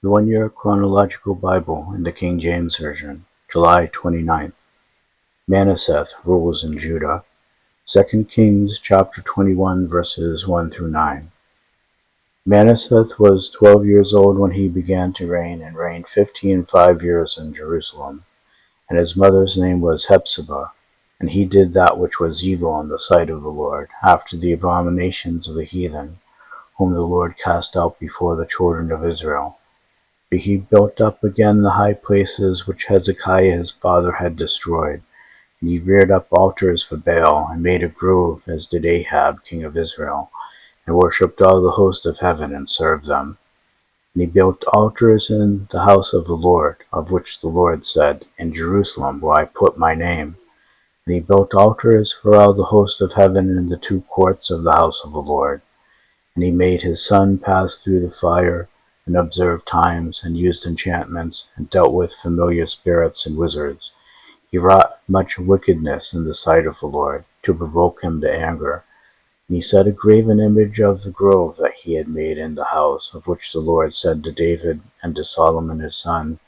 The 1-Year Chronological Bible in the King James Version, July 29th. Manasseh rules in Judah. 2 Kings chapter 21 verses 1 through 9. Manasseh was 12 years old when he began to reign, and reigned 5 years in Jerusalem. And his mother's name was Hephzibah. And he did that which was evil in the sight of the Lord, after the abominations of the heathen, whom the Lord cast out before the children of Israel. But he built up again the high places which Hezekiah his father had destroyed. And he reared up altars for Baal, and made a grove, as did Ahab king of Israel, and worshipped all the host of heaven, and served them. And he built altars in the house of the Lord, of which the Lord said, In Jerusalem will I put my name. And he built altars for all the host of heaven in the two courts of the house of the Lord. And he made his son pass through the fire, and observed times, and used enchantments, and dealt with familiar spirits and wizards. He wrought much wickedness in the sight of the Lord, to provoke him to anger. And he set a graven image of the grove that he had made in the house, of which the Lord said to David and to Solomon his son,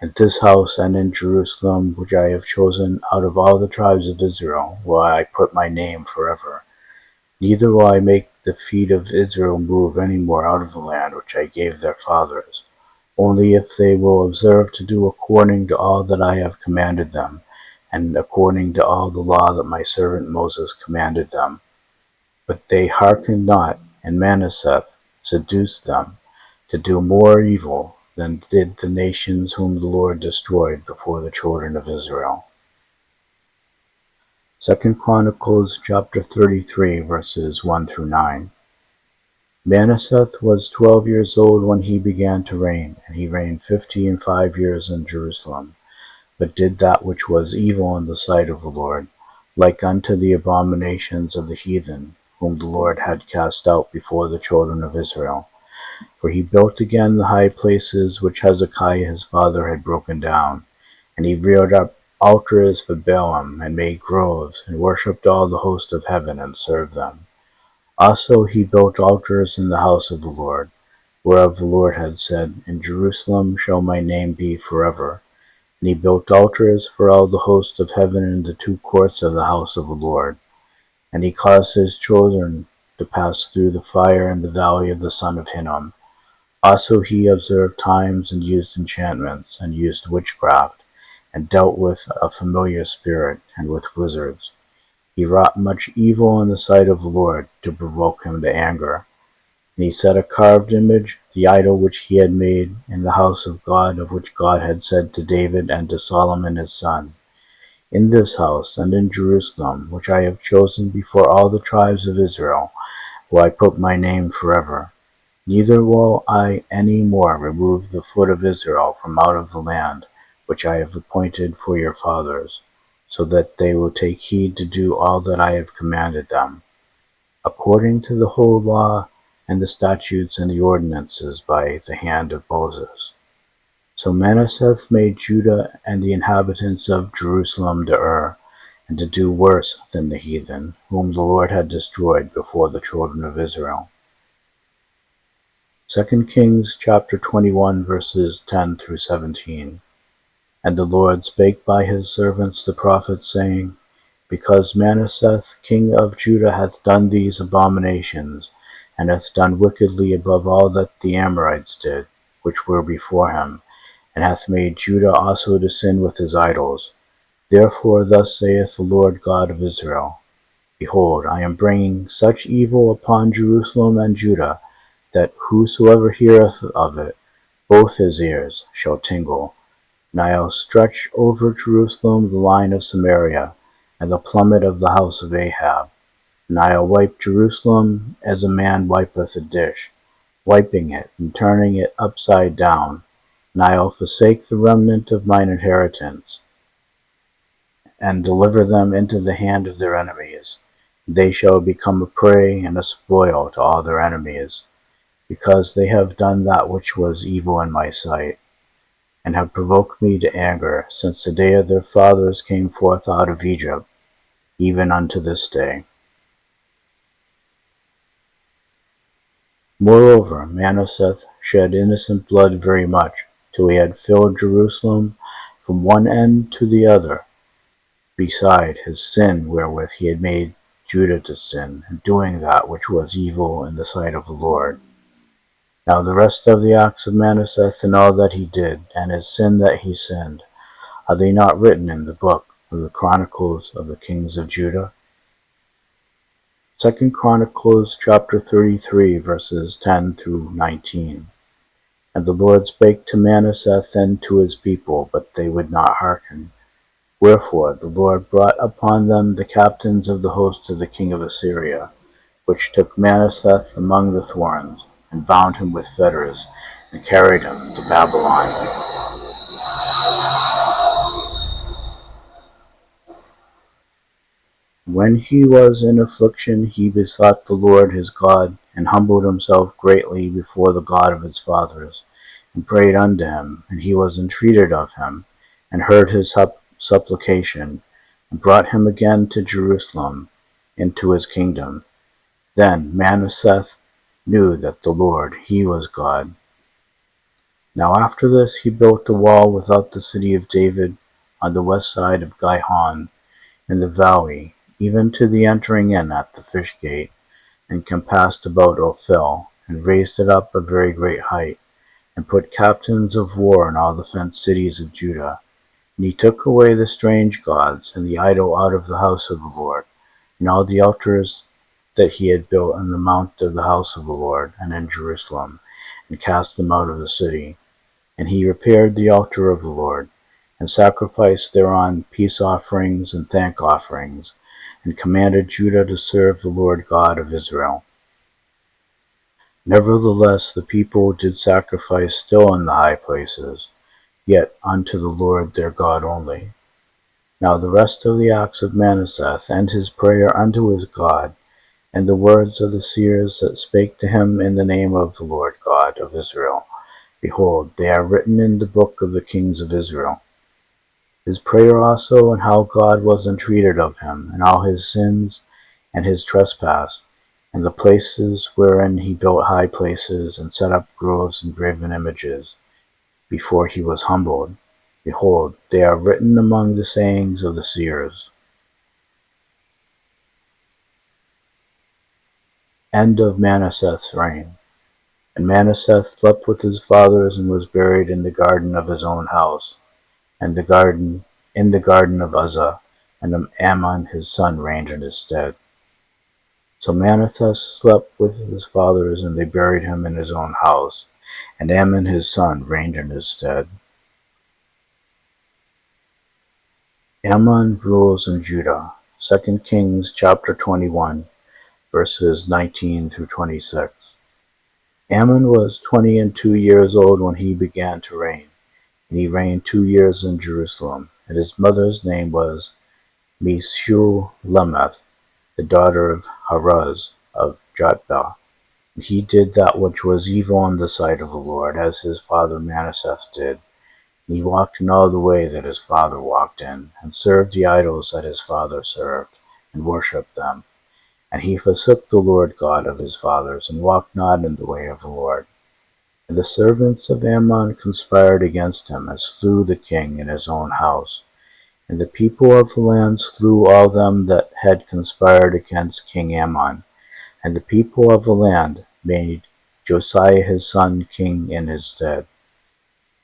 In this house and in Jerusalem, which I have chosen out of all the tribes of Israel, will I put my name forever. Neither will I make the feet of Israel move any more out of the land which I gave their fathers, only if they will observe to do according to all that I have commanded them, and according to all the law that my servant Moses commanded them. But they hearkened not, and Manasseh seduced them to do more evil than did the nations whom the Lord destroyed before the children of Israel. 2 Chronicles chapter 33 verses 1 through 9. Manasseh was 12 years old when he began to reign, and he reigned 5 years in Jerusalem, but did that which was evil in the sight of the Lord, like unto the abominations of the heathen, whom the Lord had cast out before the children of Israel. For he built again the high places which Hezekiah his father had broken down, and he reared up altars for Baalim, and made groves, and worshipped all the host of heaven, and served them. Also he built altars in the house of the Lord, whereof the Lord had said, In Jerusalem shall my name be forever. And he built altars for all the host of heaven in the two courts of the house of the Lord. And he caused his children to pass through the fire in the valley of the son of Hinnom. Also he observed times, and used enchantments, and used witchcraft, and dealt with a familiar spirit, and with wizards. He wrought much evil in the sight of the Lord, to provoke him to anger. And he set a carved image, the idol which he had made, in the house of God, of which God had said to David and to Solomon his son, In this house and in Jerusalem, which I have chosen before all the tribes of Israel, will I put my name forever. Neither will I any more remove the foot of Israel from out of the land, which I have appointed for your fathers, so that they will take heed to do all that I have commanded them, according to the whole law and the statutes and the ordinances by the hand of Moses. So Manasseh made Judah and the inhabitants of Jerusalem to err, and to do worse than the heathen, whom the Lord had destroyed before the children of Israel. 2 Kings chapter 21 verses 10 through 17. And the Lord spake by his servants the prophets, saying, Because Manasseh king of Judah hath done these abominations, and hath done wickedly above all that the Amorites did, which were before him, and hath made Judah also to sin with his idols. Therefore thus saith the Lord God of Israel, Behold, I am bringing such evil upon Jerusalem and Judah, that whosoever heareth of it, both his ears shall tingle. And I'll stretch over Jerusalem the line of Samaria, and the plummet of the house of Ahab. And I'll wipe Jerusalem as a man wipeth a dish, wiping it and turning it upside down. And I'll forsake the remnant of mine inheritance, and deliver them into the hand of their enemies. They shall become a prey and a spoil to all their enemies, because they have done that which was evil in my sight, and have provoked me to anger since the day of their fathers came forth out of Egypt, even unto this day. Moreover, Manasseh shed innocent blood very much, till he had filled Jerusalem from one end to the other, beside his sin wherewith he had made Judah to sin, and doing that which was evil in the sight of the Lord. Now the rest of the acts of Manasseh and all that he did, and his sin that he sinned, are they not written in the book of the Chronicles of the kings of Judah? 2 Chronicles chapter 33, verses 10 through 19. And the Lord spake to Manasseh and to his people, but they would not hearken. Wherefore the Lord brought upon them the captains of the host of the king of Assyria, which took Manasseh among the thorns, and bound him with fetters, and carried him to Babylon. When he was in affliction, he besought the Lord his God, and humbled himself greatly before the God of his fathers, and prayed unto him, and he was entreated of him, and heard his supplication, and brought him again to Jerusalem, into his kingdom. Then Manasseh knew that the Lord, he was God. Now after this he built a wall without the city of David, on the west side of Gihon, in the valley, even to the entering in at the fish gate, and compassed about Ophel, and raised it up a very great height, and put captains of war in all the fenced cities of Judah. And he took away the strange gods and the idol out of the house of the Lord, and all the altars that he had built in the mount of the house of the Lord, and in Jerusalem, and cast them out of the city. And he repaired the altar of the Lord, and sacrificed thereon peace offerings and thank offerings, and commanded Judah to serve the Lord God of Israel. Nevertheless the people did sacrifice still in the high places, yet unto the Lord their God only. Now the rest of the acts of Manasseh, and his prayer unto his God, and the words of the seers that spake to him in the name of the Lord God of Israel, behold, they are written in the book of the kings of Israel. His prayer also, and how God was entreated of him, and all his sins, and his trespass, and the places wherein he built high places, and set up groves and graven images, before he was humbled. Behold, they are written among the sayings of the seers. End of Manasseh's reign. And Manasseh slept with his fathers, and was buried in the garden of his own house, and in the garden of Uzzah, and Ammon his son reigned in his stead. So Manasseh slept with his fathers, and they buried him in his own house, and Ammon his son reigned in his stead. Ammon rules in Judah. 2 Kings chapter 21, verses 19 through 26. Ammon was 22 years old when he began to reign, and he reigned 2 years in Jerusalem. And his mother's name was Meshulemeth, the daughter of Haruz of Jotbah. And he did that which was evil in the sight of the Lord, as his father Manasseh did. And he walked in all the way that his father walked in, and served the idols that his father served, and worshipped them. And he forsook the Lord God of his fathers, and walked not in the way of the Lord. And the servants of Ammon conspired against him, and slew the king in his own house. And the people of the land slew all them that had conspired against King Ammon. And the people of the land made Josiah his son king in his stead.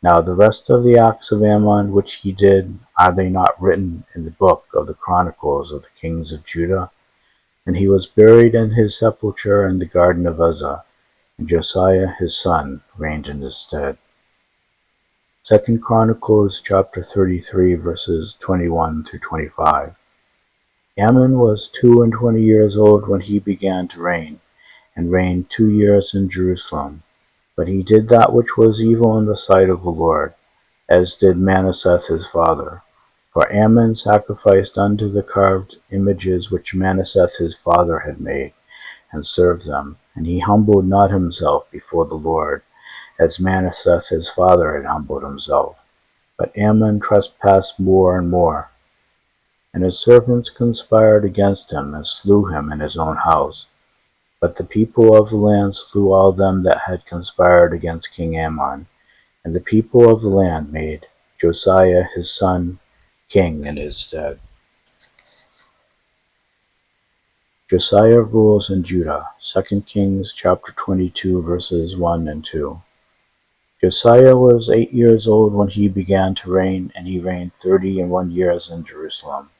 Now the rest of the acts of Ammon which he did, are they not written in the book of the Chronicles of the kings of Judah? And he was buried in his sepulchre in the garden of Uzzah, and Josiah his son reigned in his stead. 2 Chronicles chapter 33, verses 21 through 25. Ammon was 22 years old when he began to reign, and reigned 2 years in Jerusalem. But he did that which was evil in the sight of the Lord, as did Manasseh his father. For Ammon sacrificed unto the carved images which Manasseh his father had made, and served them. And he humbled not himself before the Lord, as Manasseh his father had humbled himself. But Ammon trespassed more and more. And his servants conspired against him, and slew him in his own house. But the people of the land slew all them that had conspired against King Ammon, and the people of the land made Josiah his son king in his stead. Josiah rules in Judah. 2 Kings chapter 22 verses 1 and 2. Josiah was 8 years old when he began to reign, and he reigned 31 years in Jerusalem.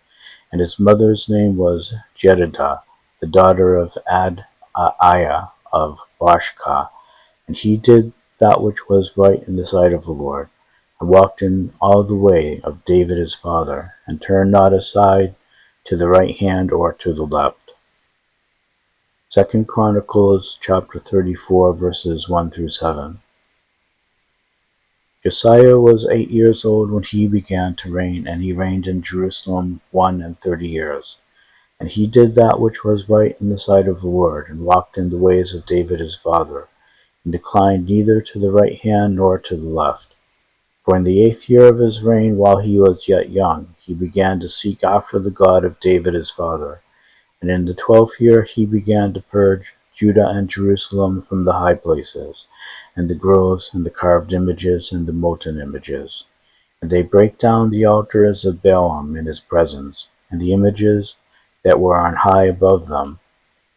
And his mother's name was Jedidah, the daughter of Adaiah of Boshkah. And he did that which was right in the sight of the Lord, and walked in all the way of David his father, and turned not aside to the right hand or to the left. 2 Chronicles chapter 34 verses 1 through 7. Josiah was 8 years old when he began to reign, and he reigned in Jerusalem 31 years. And he did that which was right in the sight of the Lord, and walked in the ways of David his father, and declined neither to the right hand nor to the left. For in the 8th year of his reign, while he was yet young, he began to seek after the God of David his father. And in the 12th year he began to purge Judah and Jerusalem from the high places, and the groves, and the carved images, and the molten images. And they brake down the altars of Baalim in his presence, and the images that were on high above them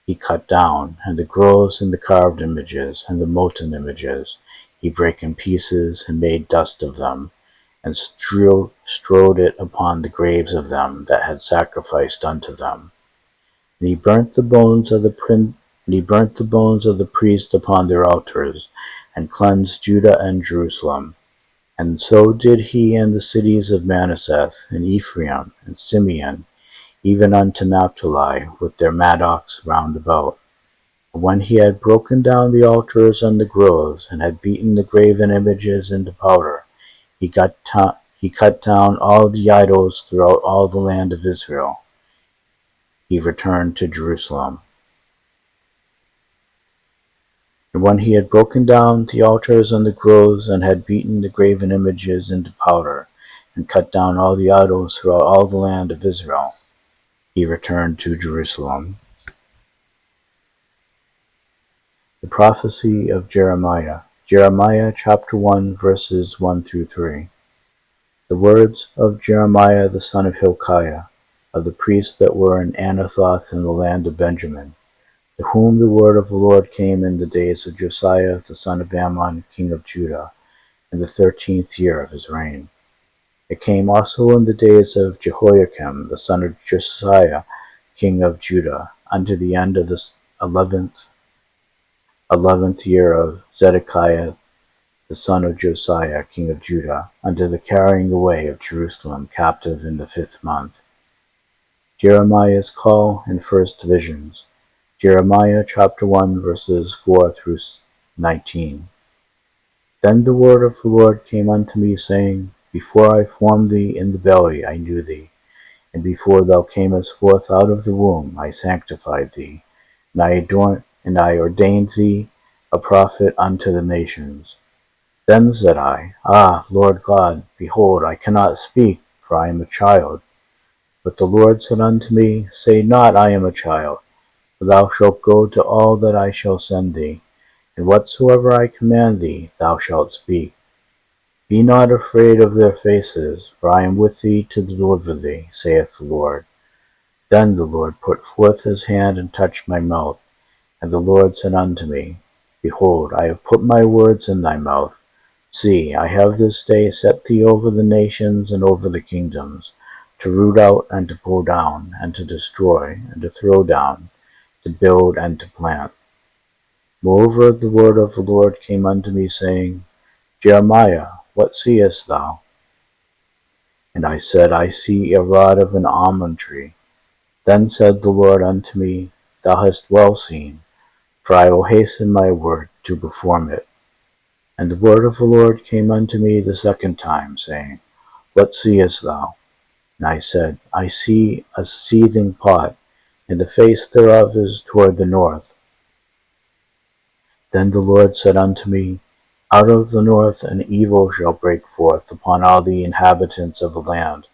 he cut down, and the groves, and the carved images, and the molten images he brake in pieces, and made dust of them, and strewed it upon the graves of them that had sacrificed unto them. And he burnt the bones of the priests upon their altars, and cleansed Judah and Jerusalem. And so did he in the cities of Manasseh, and Ephraim, and Simeon, even unto Naphtali, with their mattocks round about. And when he had broken down the altars and the groves, and had beaten the graven images into powder, he cut down all the idols throughout all the land of Israel. He returned to Jerusalem. And when he had broken down the altars and the groves, and had beaten the graven images into powder, and cut down all the idols throughout all the land of Israel, he returned to Jerusalem. The prophecy of Jeremiah. Jeremiah chapter 1 verses 1 through 3. The words of Jeremiah the son of Hilkiah, of the priests that were in Anathoth in the land of Benjamin, to whom the word of the Lord came in the days of Josiah the son of Ammon, king of Judah, in the 13th year of his reign. It came also in the days of Jehoiakim the son of Josiah, king of Judah, unto the end of the 11th year of Zedekiah the son of Josiah, king of Judah, unto the carrying away of Jerusalem captive in the 5th month. Jeremiah's call and first visions. Jeremiah chapter 1 verses 4 through 19. Then the word of the Lord came unto me, saying, Before I formed thee in the belly I knew thee, and before thou camest forth out of the womb I sanctified thee, and I ordained thee a prophet unto the nations. Then said I, Ah, Lord God, behold, I cannot speak, for I am a child. But the Lord said unto me, Say not, I am a child, for thou shalt go to all that I shall send thee, and whatsoever I command thee thou shalt speak. Be not afraid of their faces, for I am with thee to deliver thee, saith the Lord. Then the Lord put forth his hand and touched my mouth, and the Lord said unto me, Behold, I have put my words in thy mouth. See, I have this day set thee over the nations and over the kingdoms, to root out and to pull down, and to destroy, and to throw down, to build and to plant. Moreover, the word of the Lord came unto me, saying, Jeremiah, what seest thou? And I said, I see a rod of an almond tree. Then said the Lord unto me, Thou hast well seen, for I will hasten my word to perform it. And the word of the Lord came unto me the second time, saying, What seest thou? And I said, I see a seething pot, and the face thereof is toward the north. Then the Lord said unto me, Out of the north an evil shall break forth upon all the inhabitants of the land.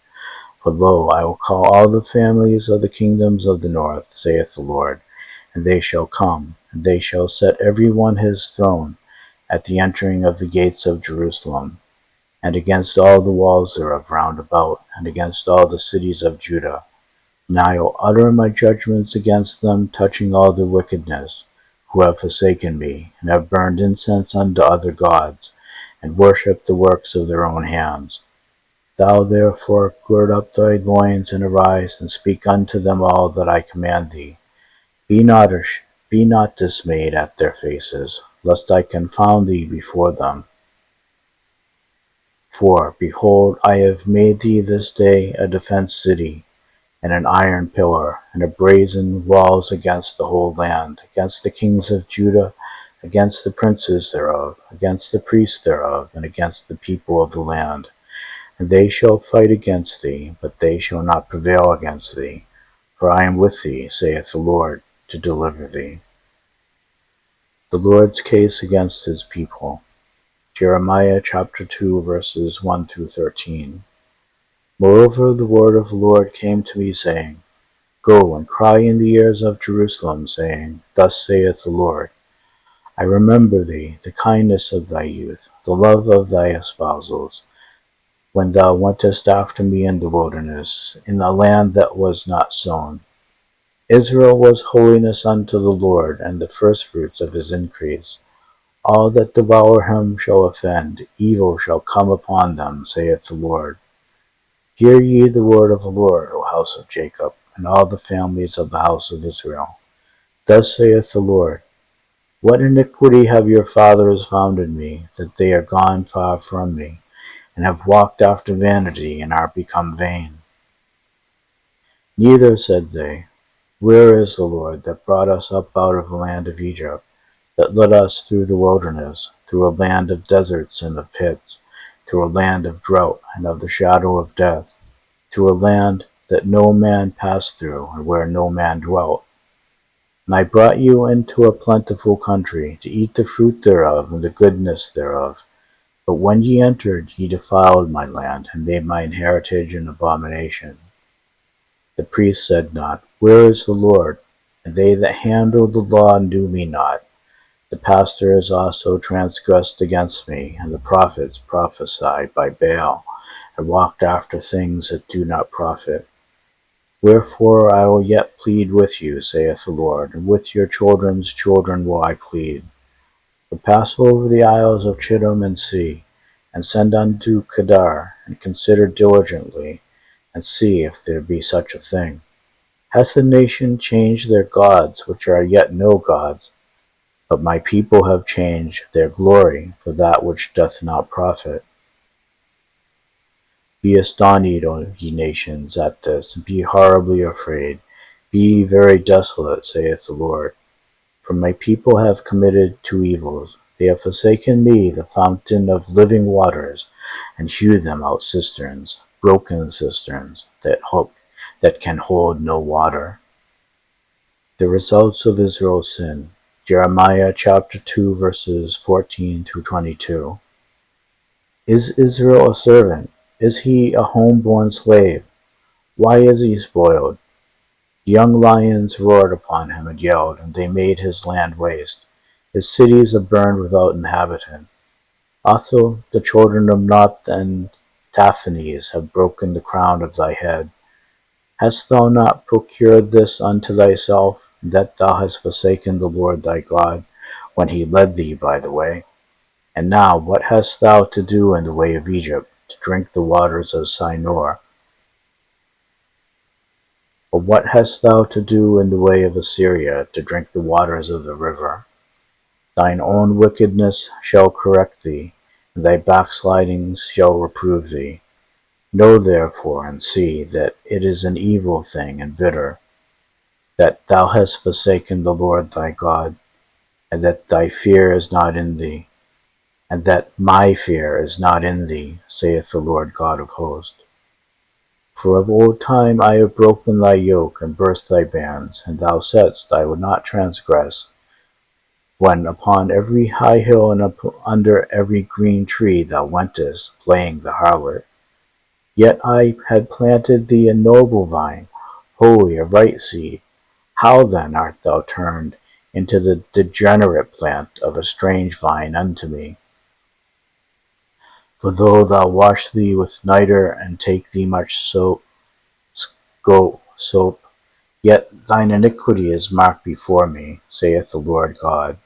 For lo, I will call all the families of the kingdoms of the north, saith the Lord, and they shall come, and they shall set every one his throne at the entering of the gates of Jerusalem, and against all the walls thereof round about, and against all the cities of Judah. And I will utter my judgments against them touching all their wickedness, who have forsaken me, and have burned incense unto other gods, and worshipped the works of their own hands. Thou therefore gird up thy loins, and arise, and speak unto them all that I command thee. Be not dismayed at their faces, lest I confound thee before them. For, behold, I have made thee this day a defenced city, and an iron pillar, and a brazen walls against the whole land, against the kings of Judah, against the princes thereof, against the priests thereof, and against the people of the land. And they shall fight against thee, but they shall not prevail against thee. For I am with thee, saith the Lord, to deliver thee. The Lord's case against his people. Jeremiah chapter 2, verses 1 through 13. Moreover, the word of the Lord came to me, saying, Go and cry in the ears of Jerusalem, saying, Thus saith the Lord, I remember thee, the kindness of thy youth, the love of thy espousals, when thou wentest after me in the wilderness, in the land that was not sown. Israel was holiness unto the Lord, and the firstfruits of his increase. All that devour him shall offend, evil shall come upon them, saith the Lord. Hear ye the word of the Lord, O house of Jacob, and all the families of the house of Israel. Thus saith the Lord, What iniquity have your fathers found in me, that they are gone far from me, and have walked after vanity, and are become vain? Neither said they, Where is the Lord that brought us up out of the land of Egypt, that led us through the wilderness, through a land of deserts and of pits, through a land of drought and of the shadow of death, through a land that no man passed through, and where no man dwelt? And I brought you into a plentiful country, to eat the fruit thereof and the goodness thereof. But when ye entered, ye defiled my land, and made my heritage an abomination. The priests said not, Where is the Lord? And they that handled the law knew me not. The pastors also transgressed against me, and the prophets prophesied by Baal, and walked after things that do not profit. Wherefore I will yet plead with you, saith the Lord, and with your children's children will I plead. But pass over the isles of Chittim and see, and send unto Kedar, and consider diligently, and see if there be such a thing. Hath a nation changed their gods, which are yet no gods? But my people have changed their glory for that which doth not profit. Be astonished, O ye nations, at this, and be horribly afraid. Be ye very desolate, saith the Lord. For my people have committed two evils. They have forsaken me, the fountain of living waters, and hewed them out cisterns, broken cisterns, that can hold no water. The results of Israel's sin. Jeremiah chapter 2, verses 14 through 22. Is Israel a servant? Is he a home-born slave? Why is he spoiled? The young lions roared upon him and yelled, and they made his land waste. His cities are burned without inhabitant. Also the children of Noth and Taphanes have broken the crown of thy head. Hast thou not procured this unto thyself, that thou hast forsaken the Lord thy God, when he led thee by the way? And now what hast thou to do in the way of Egypt, to drink the waters of Sinor? Or what hast thou to do in the way of Assyria, to drink the waters of the river? Thine own wickedness shall correct thee, and thy backslidings shall reprove thee. Know therefore and see that it is an evil thing and bitter, that thou hast forsaken the Lord thy God, and that thy fear is not in thee, and that my fear is not in thee, saith the Lord God of hosts. For of old time I have broken thy yoke, and burst thy bands, and thou saidst, I would not transgress, when upon every high hill and under every green tree thou wentest, playing the harlot. Yet I had planted thee a noble vine, holy of right seed. How then art thou turned into the degenerate plant of a strange vine unto me? For though thou wash thee with nitre, and take thee much soap, yet thine iniquity is marked before me, saith the Lord God.